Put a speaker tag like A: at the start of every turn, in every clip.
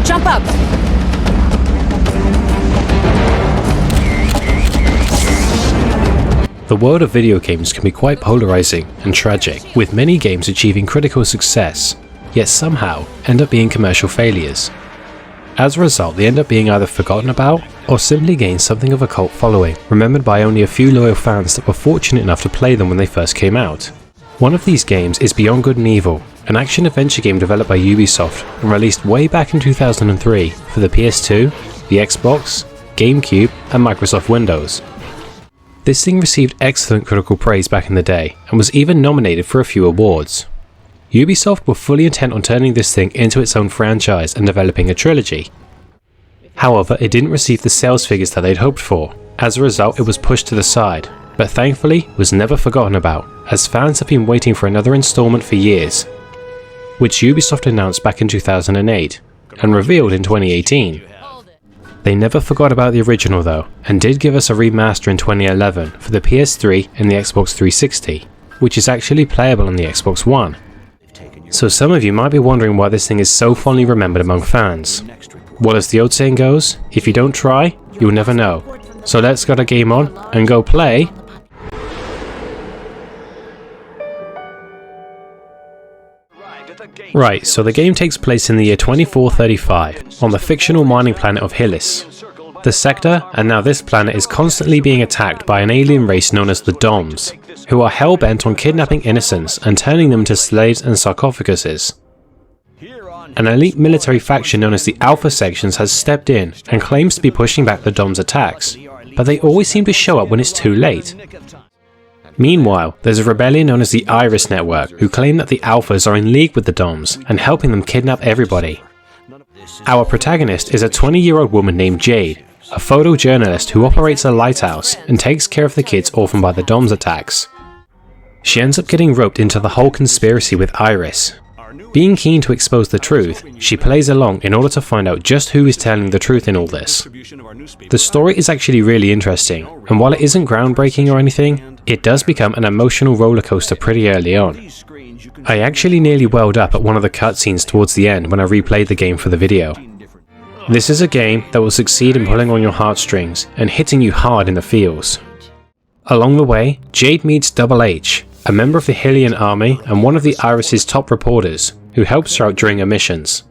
A: Don't jump up!
B: The world of video games can be quite polarizing and tragic, with many games achieving critical success, yet somehow end up being commercial failures. As a result, they end up being either forgotten about, or simply gain something of a cult following, remembered by only a few loyal fans that were fortunate enough to play them when they first came out. One of these games is Beyond Good and Evil, an action-adventure game developed by Ubisoft and released way back in 2003 for the PS2, the Xbox, GameCube and Microsoft Windows. This thing received excellent critical praise back in the day and was even nominated for a few awards. Ubisoft were fully intent on turning this thing into its own franchise and developing a trilogy. However, it didn't receive the sales figures that they'd hoped for. As a result, it was pushed to the side, but thankfully was never forgotten about, as fans have been waiting for another installment for years, which Ubisoft announced back in 2008 and revealed in 2018. They never forgot about the original though, and did give us a remaster in 2011 for the PS3 and the Xbox 360, which is actually playable on the Xbox One. So some of you might be wondering why this thing is so fondly remembered among fans. Well, as the old saying goes, if you don't try, you'll never know. So let's get a game on and go play. Right, so the game takes place in the year 2435 on the fictional mining planet of Hillis. The sector, and now this planet, is constantly being attacked by an alien race known as the Doms, who are hell-bent on kidnapping innocents and turning them into slaves and sarcophaguses. An elite military faction known as the Alpha Sections has stepped in and claims to be pushing back the Doms' attacks, but they always seem to show up when it's too late. Meanwhile, there's a rebellion known as the Iris Network, who claim that the Alphas are in league with the Doms and helping them kidnap everybody. Our protagonist is a 20-year-old woman named Jade, a photojournalist who operates a lighthouse and takes care of the kids orphaned by the Doms' attacks. She ends up getting roped into the whole conspiracy with Iris. Being keen to expose the truth, she plays along in order to find out just who is telling the truth in all this. The story is actually really interesting, and while it isn't groundbreaking or anything, it does become an emotional rollercoaster pretty early on. I actually nearly welled up at one of the cutscenes towards the end when I replayed the game for the video. This is a game that will succeed in pulling on your heartstrings and hitting you hard in the feels. Along the way, Jade meets Double H, a member of the Hylian army and one of the Iris' top reporters, who helps her out during her missions.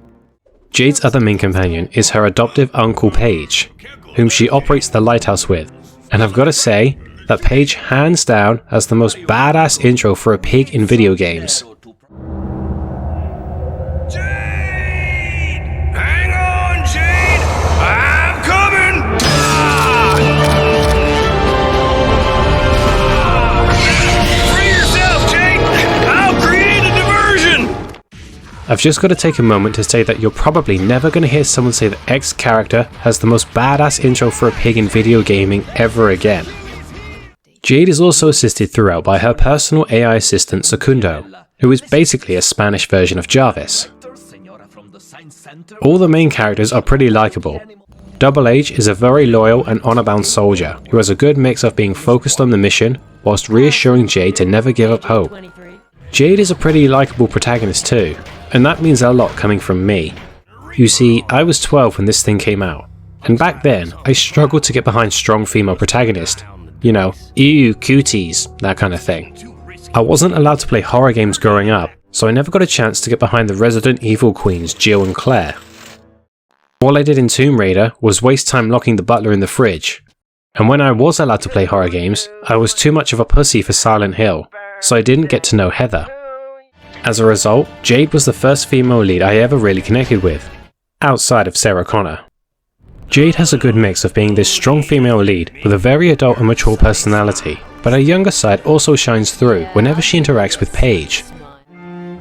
B: Jade's other main companion is her adoptive uncle Paige, whom she operates the lighthouse with, and I've got to say that Paige hands down has the most badass intro for a pig in video games. I've just got to take a moment to say that you're probably never going to hear someone say that X character has the most badass intro for a pig in video gaming ever again. Jade is also assisted throughout by her personal AI assistant Secundo, who is basically a Spanish version of Jarvis. All the main characters are pretty likeable. Double H is a very loyal and honor-bound soldier who has a good mix of being focused on the mission whilst reassuring Jade to never give up hope. Jade is a pretty likeable protagonist too, and that means a lot coming from me. You see, I was 12 when this thing came out, and back then I struggled to get behind strong female protagonists. You know, ew, cuties, that kind of thing. I wasn't allowed to play horror games growing up, so I never got a chance to get behind the Resident Evil queens Jill and Claire. All I did in Tomb Raider was waste time locking the butler in the fridge, and when I was allowed to play horror games, I was too much of a pussy for Silent Hill, so I didn't get to know Heather. As a result, Jade was the first female lead I ever really connected with, outside of Sarah Connor. Jade has a good mix of being this strong female lead with a very adult and mature personality, but her younger side also shines through whenever she interacts with Paige.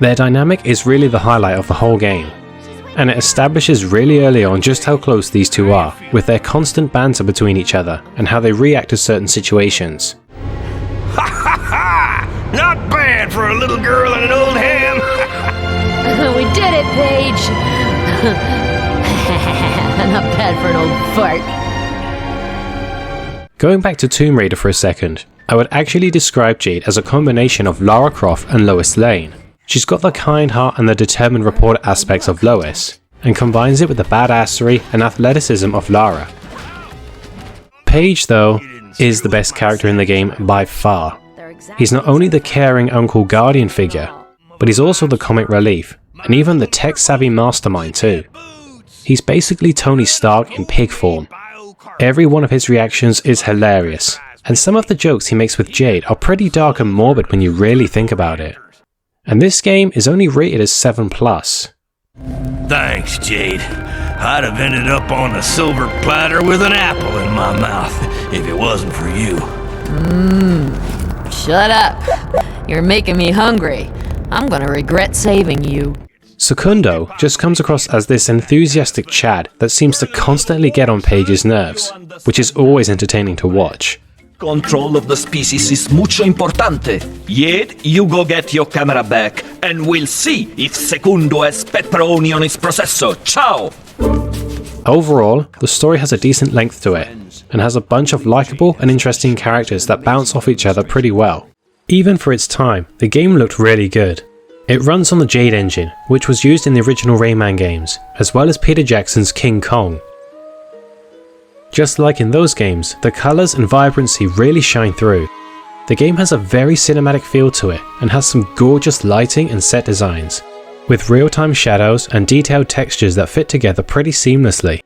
B: Their dynamic is really the highlight of the whole game, and it establishes really early on just how close these two are, with their constant banter between each other and how they react to certain situations.
C: Ha ha ha! Not bad for a little girl and an old ham!
A: We did it, Paige! Not bad for an old fart.
B: Going back to Tomb Raider for a second, I would actually describe Jade as a combination of Lara Croft and Lois Lane. She's got the kind heart and the determined reporter aspects of Lois, and combines it with the badassery and athleticism of Lara. Paige, though, is the best character in the game by far. He's not only the caring uncle guardian figure, but he's also the comic relief, and even the tech-savvy mastermind too. He's basically Tony Stark in pig form. Every one of his reactions is hilarious, and some of the jokes he makes with Jade are pretty dark and morbid when you really think about it. And this game is only rated as 7+.
C: Thanks, Jade. I'd have ended up on a silver platter with an apple in my mouth if it wasn't for you.
A: Shut up. You're making me hungry. I'm gonna regret saving you.
B: Secundo just comes across as this enthusiastic Chad that seems to constantly get on Paige's nerves, which is always entertaining to watch.
D: Control of the species is mucho importante. Yet, you go get your camera back, and we'll see if Secundo has pepperoni on his processo. Ciao!
B: Overall, the story has a decent length to it, and has a bunch of likable and interesting characters that bounce off each other pretty well. Even for its time, the game looked really good. It runs on the Jade engine, which was used in the original Rayman games, as well as Peter Jackson's King Kong. Just like in those games, the colours and vibrancy really shine through. The game has a very cinematic feel to it, and has some gorgeous lighting and set designs, with real-time shadows and detailed textures that fit together pretty seamlessly.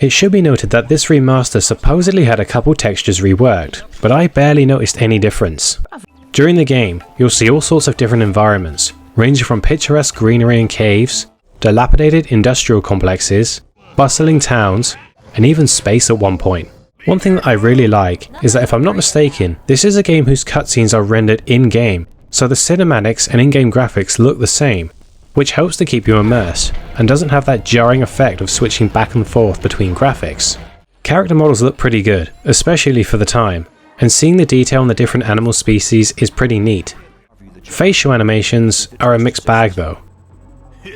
B: It should be noted that this remaster supposedly had a couple textures reworked, but I barely noticed any difference. During the game, you'll see all sorts of different environments, ranging from picturesque greenery and caves, dilapidated industrial complexes, bustling towns, and even space at one point. One thing that I really like is that if I'm not mistaken, this is a game whose cutscenes are rendered in-game, so the cinematics and in-game graphics look the same, which helps to keep you immersed, and doesn't have that jarring effect of switching back and forth between graphics. Character models look pretty good, especially for the time, and seeing the detail on the different animal species is pretty neat. Facial animations are a mixed bag though.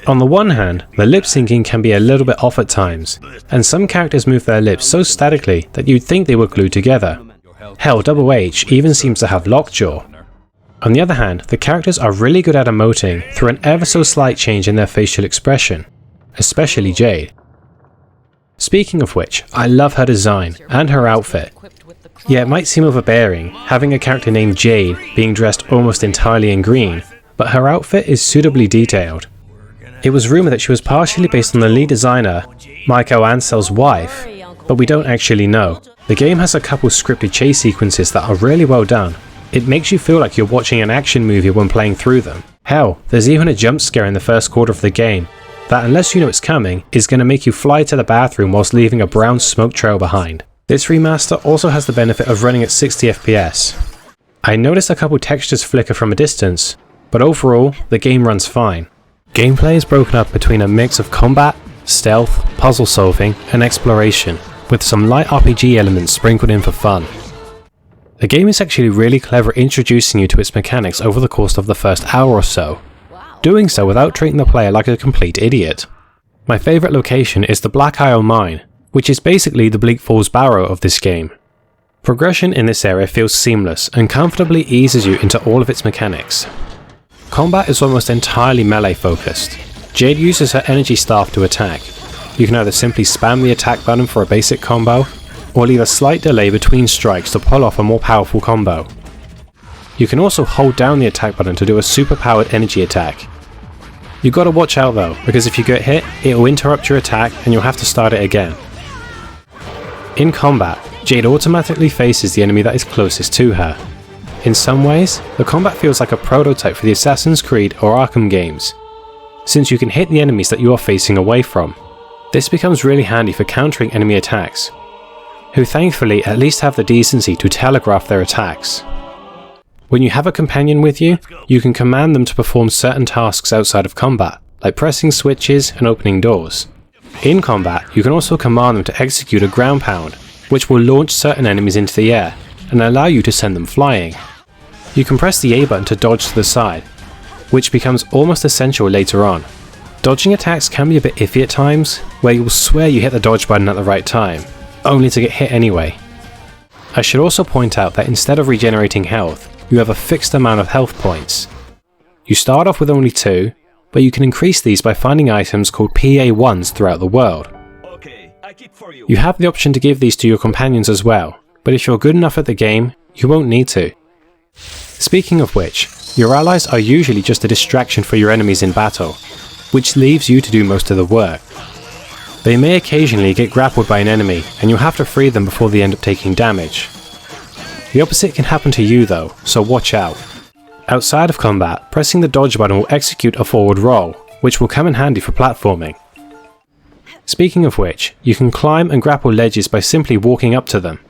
B: On the one hand, the lip syncing can be a little bit off at times, and some characters move their lips so statically that you'd think they were glued together. Hell, Double H even seems to have lockjaw. On the other hand, the characters are really good at emoting through an ever so slight change in their facial expression, especially Jade. Speaking of which, I love her design and her outfit. Yeah, it might seem overbearing, having a character named Jade being dressed almost entirely in green, but her outfit is suitably detailed. It was rumoured that she was partially based on the lead designer, Michael Ansell's wife, but we don't actually know. The game has a couple scripted chase sequences that are really well done. It makes you feel like you're watching an action movie when playing through them. Hell, there's even a jump scare in the first quarter of the game that, unless you know it's coming, is going to make you fly to the bathroom whilst leaving a brown smoke trail behind. This remaster also has the benefit of running at 60 FPS. I noticed a couple textures flicker from a distance, but overall, the game runs fine. Gameplay is broken up between a mix of combat, stealth, puzzle solving, and exploration, with some light RPG elements sprinkled in for fun. The game is actually really clever at introducing you to its mechanics over the course of the first hour or so, doing so without treating the player like a complete idiot. My favourite location is the Black Isle Mine, which is basically the Bleak Falls Barrow of this game. Progression in this area feels seamless and comfortably eases you into all of its mechanics. Combat is almost entirely melee focused. Jade uses her energy staff to attack. You can either simply spam the attack button for a basic combo, or leave a slight delay between strikes to pull off a more powerful combo. You can also hold down the attack button to do a super powered energy attack. You gotta watch out though, because if you get hit, it will interrupt your attack and you'll have to start it again. In combat, Jade automatically faces the enemy that is closest to her. In some ways, the combat feels like a prototype for the Assassin's Creed or Arkham games, since you can hit the enemies that you are facing away from. This becomes really handy for countering enemy attacks, who thankfully at least have the decency to telegraph their attacks. When you have a companion with you, you can command them to perform certain tasks outside of combat, like pressing switches and opening doors. In combat, you can also command them to execute a ground pound, which will launch certain enemies into the air and allow you to send them flying. You can press the A button to dodge to the side, which becomes almost essential later on. Dodging attacks can be a bit iffy at times, where you'll swear you hit the dodge button at the right time, only to get hit anyway. I should also point out that instead of regenerating health, you have a fixed amount of health points. You start off with only 2, but you can increase these by finding items called PA1s throughout the world. You have the option to give these to your companions as well, but if you're good enough at the game, you won't need to. Speaking of which, your allies are usually just a distraction for your enemies in battle, which leaves you to do most of the work. They may occasionally get grappled by an enemy, and you'll have to free them before they end up taking damage. The opposite can happen to you though, so watch out. Outside of combat, pressing the dodge button will execute a forward roll, which will come in handy for platforming. Speaking of which, you can climb and grapple ledges by simply walking up to them.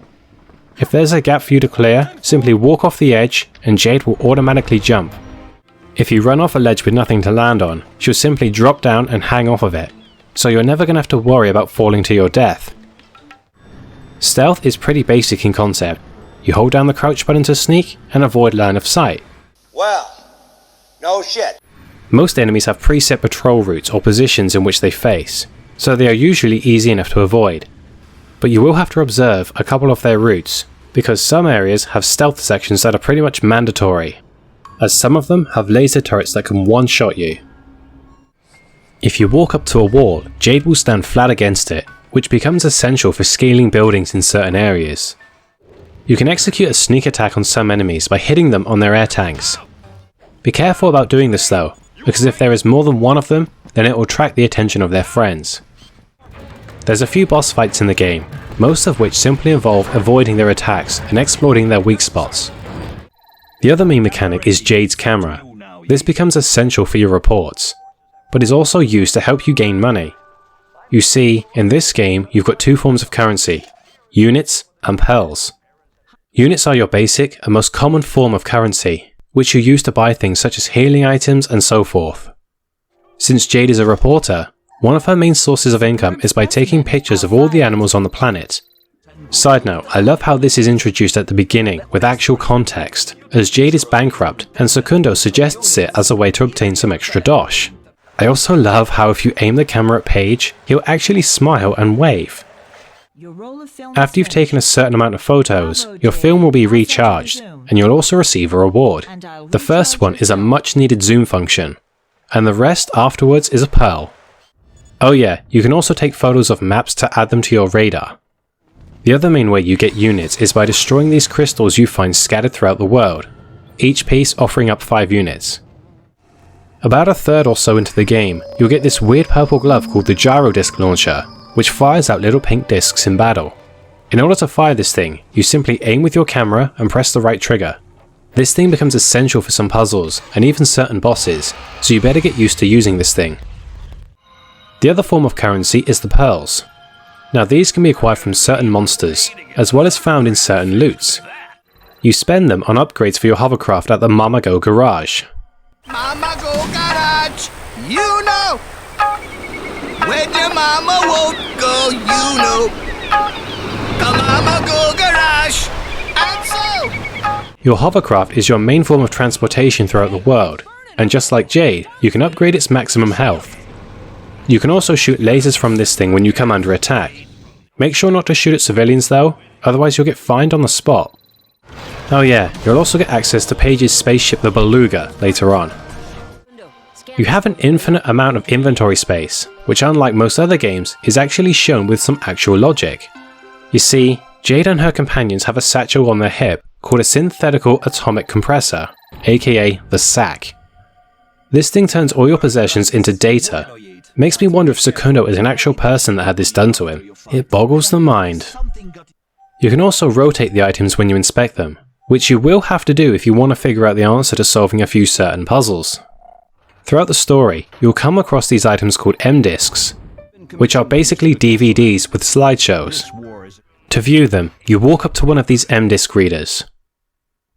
B: If there's a gap for you to clear, simply walk off the edge and Jade will automatically jump. If you run off a ledge with nothing to land on, she'll simply drop down and hang off of it, so you're never going to have to worry about falling to your death. Stealth is pretty basic in concept. You hold down the crouch button to sneak and avoid line of sight.
E: Well, no shit.
B: Most enemies have preset patrol routes or positions in which they face, so they are usually easy enough to avoid. But you will have to observe a couple of their routes, because some areas have stealth sections that are pretty much mandatory, as some of them have laser turrets that can one-shot you. If you walk up to a wall, Jade will stand flat against it, which becomes essential for scaling buildings in certain areas. You can execute a sneak attack on some enemies by hitting them on their air tanks. Be careful about doing this though, because if there is more than one of them, then it will attract the attention of their friends. There's a few boss fights in the game, most of which simply involve avoiding their attacks and exploiting their weak spots. The other main mechanic is Jade's camera. This becomes essential for your reports, but is also used to help you gain money. You see, in this game you've got two forms of currency, units and pearls. Units are your basic and most common form of currency, which you use to buy things such as healing items and so forth. Since Jade is a reporter, one of her main sources of income is by taking pictures of all the animals on the planet. Side note, I love how this is introduced at the beginning with actual context, as Jade is bankrupt and Secundo suggests it as a way to obtain some extra dosh. I also love how if you aim the camera at Paige, he'll actually smile and wave. After you've taken a certain amount of photos, your film will be recharged, and you'll also receive a reward. The first one is a much needed zoom function, and the rest afterwards is a pearl. Oh yeah, you can also take photos of maps to add them to your radar. The other main way you get units is by destroying these crystals you find scattered throughout the world, each piece offering up 5 units. About a third or so into the game, you'll get this weird purple glove called the gyro disc launcher, which fires out little pink discs in battle. In order to fire this thing, you simply aim with your camera and press the right trigger. This thing becomes essential for some puzzles and even certain bosses, so you better get used to using this thing. The other form of currency is the pearls. Now these can be acquired from certain monsters, as well as found in certain loots. You spend them on upgrades for your hovercraft at the Mama Go garage.
E: Mama go garage, you know. When your mama won't go, you know. The Mama go garage, and so.
B: Your hovercraft is your main form of transportation throughout the world, and just like Jade, you can upgrade its maximum health. You can also shoot lasers from this thing when you come under attack. Make sure not to shoot at civilians though, otherwise you'll get fined on the spot. Oh yeah, you'll also get access to Paige's spaceship the Beluga later on. You have an infinite amount of inventory space, which unlike most other games is actually shown with some actual logic. You see, Jade and her companions have a satchel on their hip called a synthetical atomic compressor, aka the SAC. This thing turns all your possessions into data. Makes me wonder if Secundo is an actual person that had this done to him. It boggles the mind. You can also rotate the items when you inspect them, which you will have to do if you want to figure out the answer to solving a few certain puzzles. Throughout the story, you'll come across these items called M-discs, which are basically DVDs with slideshows. To view them, you walk up to one of these M-disc readers.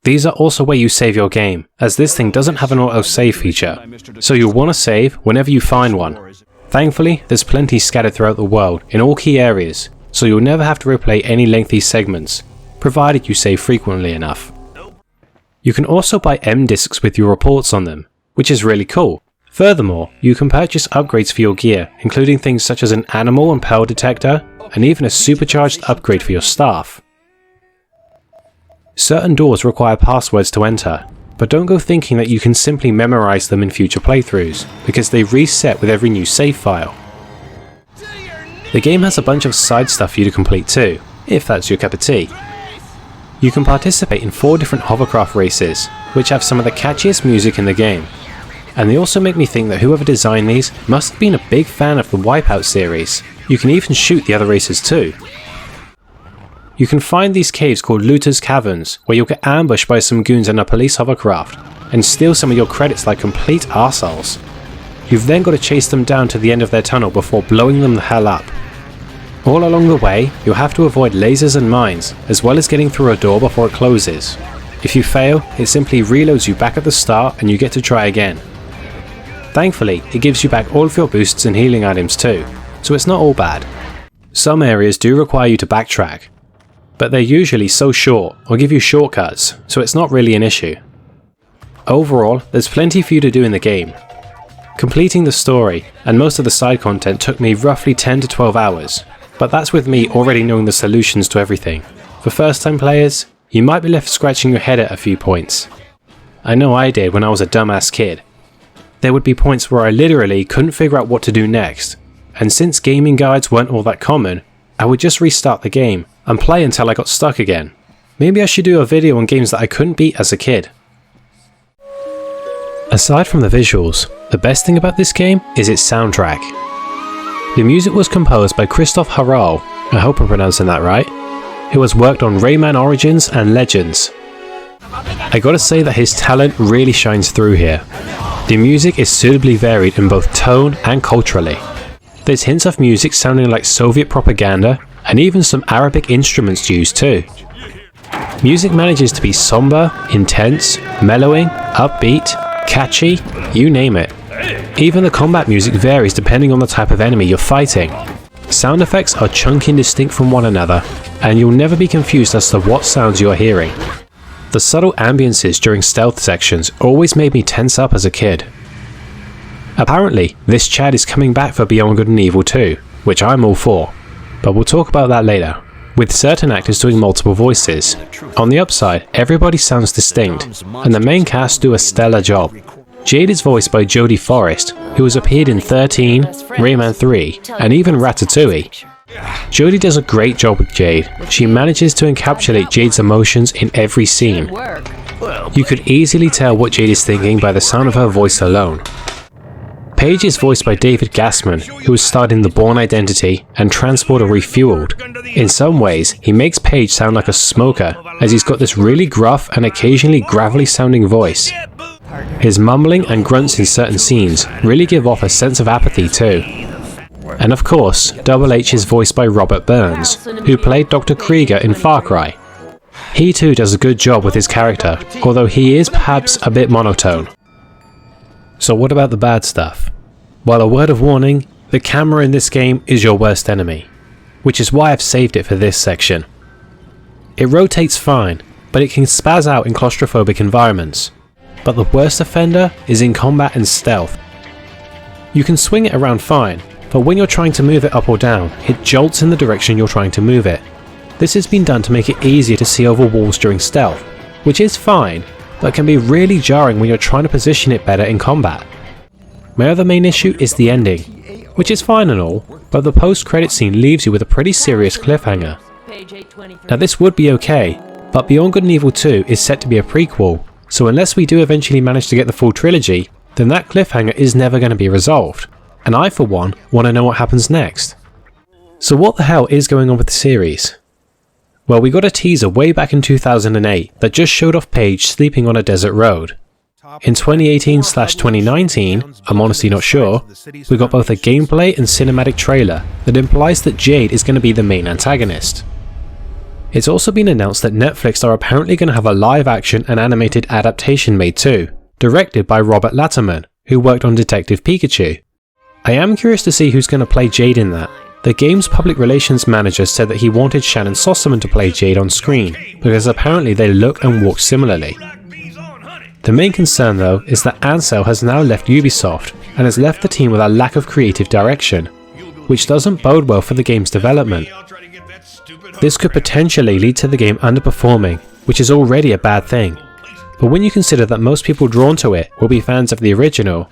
B: These are also where you save your game, as this thing doesn't have an auto-save feature, so you'll want to save whenever you find one. Thankfully, there's plenty scattered throughout the world in all key areas, so you'll never have to replay any lengthy segments, provided you save frequently enough. You can also buy M-discs with your reports on them, which is really cool. Furthermore, you can purchase upgrades for your gear, including things such as an animal and pearl detector, and even a supercharged upgrade for your staff. Certain doors require passwords to enter. but don't go thinking that you can simply memorize them in future playthroughs, because they reset with every new save file. The game has a bunch of side stuff for you to complete too, if that's your cup of tea. You can participate in 4 different hovercraft races, which have some of the catchiest music in the game. And they also make me think that whoever designed these must have been a big fan of the Wipeout series. You can even shoot the other races too. You can find these caves called Looter's Caverns, where you'll get ambushed by some goons in a police hovercraft, and steal some of your credits like complete arseholes. You've then got to chase them down to the end of their tunnel before blowing them the hell up. All along the way, you'll have to avoid lasers and mines, as well as getting through a door before it closes. If you fail, it simply reloads you back at the start and you get to try again. Thankfully, it gives you back all of your boosts and healing items too, so it's not all bad. Some areas do require you to backtrack, but they're usually so short or give you shortcuts, so it's not really an issue. Overall, there's plenty for you to do in the game. Completing the story and most of the side content took me roughly 10 to 12 hours, but that's with me already knowing the solutions to everything. For first time players, you might be left scratching your head at a few points. I know I did when I was a dumbass kid. There would be points where I literally couldn't figure out what to do next, and since gaming guides weren't all that common, I would just restart the game and play until I got stuck again. Maybe I should do a video on games that I couldn't beat as a kid. Aside from the visuals, the best thing about this game is its soundtrack. The music was composed by Christoph Harral, I hope I'm pronouncing that right, who has worked on Rayman Origins and Legends. I gotta say that his talent really shines through here. The music is suitably varied in both tone and culturally. There's hints of music sounding like Soviet propaganda, and even some Arabic instruments used too. Music manages to be somber, intense, mellowing, upbeat, catchy, you name it. Even the combat music varies depending on the type of enemy you're fighting. Sound effects are chunky and distinct from one another, and you'll never be confused as to what sounds you're hearing. The subtle ambiences during stealth sections always made me tense up as a kid. Apparently, this Chad is coming back for Beyond Good and Evil 2, which I'm all for, but we'll talk about that later. With certain actors doing multiple voices. On the upside, everybody sounds distinct, and the main cast do a stellar job. Jade is voiced by Jodie Forrest, who has appeared in 13, Rayman 3, and even Ratatouille. Jodie does a great job with Jade. She manages to encapsulate Jade's emotions in every scene. You could easily tell what Jade is thinking by the sound of her voice alone. Paige is voiced by David Gassman, who has starred in The Bourne Identity and Transporter Refueled. In some ways, he makes Paige sound like a smoker, as he's got this really gruff and occasionally gravelly sounding voice. His mumbling and grunts in certain scenes really give off a sense of apathy too. And of course, Double H is voiced by Robert Burns, who played Dr. Krieger in Far Cry. He too does a good job with his character, although he is perhaps a bit monotone. So what about the bad stuff? Well, a word of warning, the camera in this game is your worst enemy, which is why I've saved it for this section. It rotates fine, but it can spaz out in claustrophobic environments. But the worst offender is in combat and stealth. You can swing it around fine, but when you're trying to move it up or down, it jolts in the direction you're trying to move it. This has been done to make it easier to see over walls during stealth, which is fine, but can be really jarring when you're trying to position it better in combat. My other main issue is the ending, which is fine and all, but the post-credit scene leaves you with a pretty serious cliffhanger. Now this would be okay, but Beyond Good and Evil 2 is set to be a prequel, so unless we do eventually manage to get the full trilogy, then that cliffhanger is never going to be resolved, and I for one want to know what happens next. So what the hell is going on with the series? Well, we got a teaser way back in 2008 that just showed off Paige sleeping on a desert road. In 2018/2019, I'm honestly not sure, we got both a gameplay and cinematic trailer that implies that Jade is going to be the main antagonist. It's also been announced that Netflix are apparently going to have a live action and animated adaptation made too, directed by Robert Latterman, who worked on Detective Pikachu. I am curious to see who's going to play Jade in that. The game's public relations manager said that he wanted Shannon Sossamon to play Jade on screen, because apparently they look and walk similarly. The main concern though is that Ansel has now left Ubisoft and has left the team with a lack of creative direction, which doesn't bode well for the game's development. This could potentially lead to the game underperforming, which is already a bad thing. But when you consider that most people drawn to it will be fans of the original,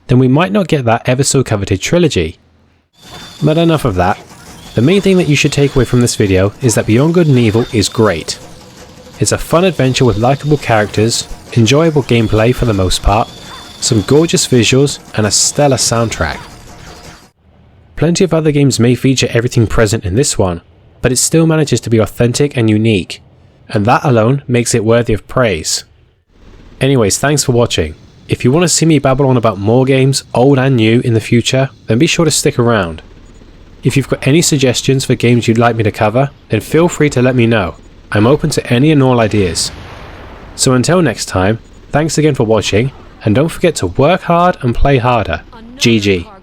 B: then we might not get that ever so coveted trilogy. But enough of that. The main thing that you should take away from this video is that Beyond Good and Evil is great. It's a fun adventure with likeable characters, enjoyable gameplay for the most part, some gorgeous visuals, and a stellar soundtrack. Plenty of other games may feature everything present in this one, but it still manages to be authentic and unique, and that alone makes it worthy of praise. Anyways, thanks for watching. If you want to see me babble on about more games, old and new, in the future, then be sure to stick around. If you've got any suggestions for games you'd like me to cover, then feel free to let me know. I'm open to any and all ideas. So until next time, thanks again for watching, and don't forget to work hard and play harder. GG.